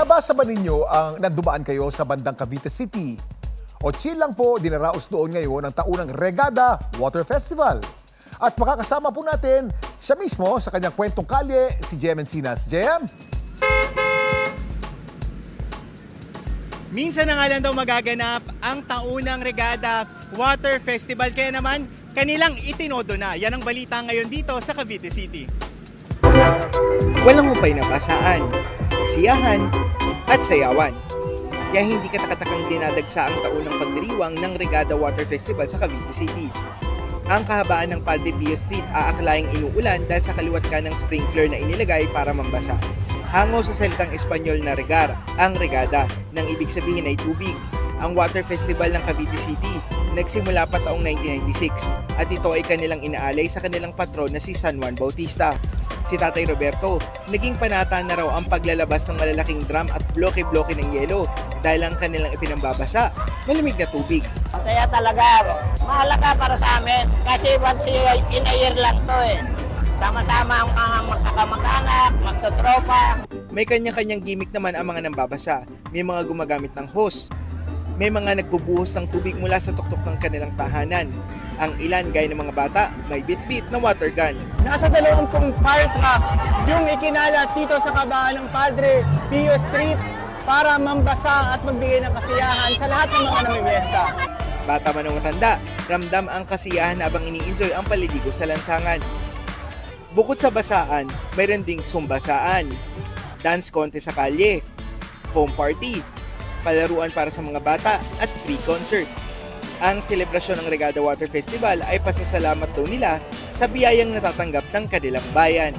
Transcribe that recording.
Nabasa ba ninyo ang nandumaan kayo sa bandang Cavite City? O chill lang po, dinaraos doon ngayon ang taunang Regada Water Festival. At makakasama po natin siya mismo sa kanyang kwentong kalye, si Jem Encinas. Jem? Minsan na nga lang daw magaganap ang taunang Regada Water Festival. Kaya naman, kanilang itinodo na. Yan ang balita ngayon dito sa Cavite City. Walang hupay na basaan, kasiyahan, at sayawan. Kaya hindi katakatakang dinadagsa ang taunang pagdiriwang ng Regada Water Festival sa Cavite City. Ang kahabaan ng Padre Pio Street aaklayang inuulan dahil sa kaliwat ka ng sprinkler na inilagay para mambasa. Hango sa salitang Espanyol na regar, ang regada, nang ibig sabihin ay tubig. Ang Water Festival ng Cavite City nagsimula pa taong 1996 at ito ay kanilang inaalay sa kanilang patron na si San Juan Bautista. Si Tatay Roberto, naging panata na raw ang paglalabas ng malalaking drum at bloke-bloke ng yelo dahil ang kanilang ipinambabasa, malamig na tubig. Masaya talaga. Mahalaga para sa amin kasi once in a year lang to eh. Sama-sama ang mga magkakamag-anak, magtotropa. May kanya-kanyang gimmick naman ang mga nambabasa. May mga gumagamit ng hose. May mga nagbubuhos ng tubig mula sa tuktok ng kanilang tahanan. Ang ilan gaya ng mga bata, may bit-bit na water gun. Nasa 20 fire truck yung ikinalat dito sa kabahan ng Padre Pio Street para mambasa at magbigay ng kasiyahan sa lahat ng mga namimiesta. Bata man o matanda, ramdam ang kasiyahan habang ini-enjoy ang paliligo sa lansangan. Bukod sa basaan, mayroon ding sumbasaan, dance contest sa kalye, foam party, palaruan para sa mga bata at free concert. Ang selebrasyon ng Regada Water Festival ay pasasalamat daw nila sa biyayang natatanggap ng kanilang bayan.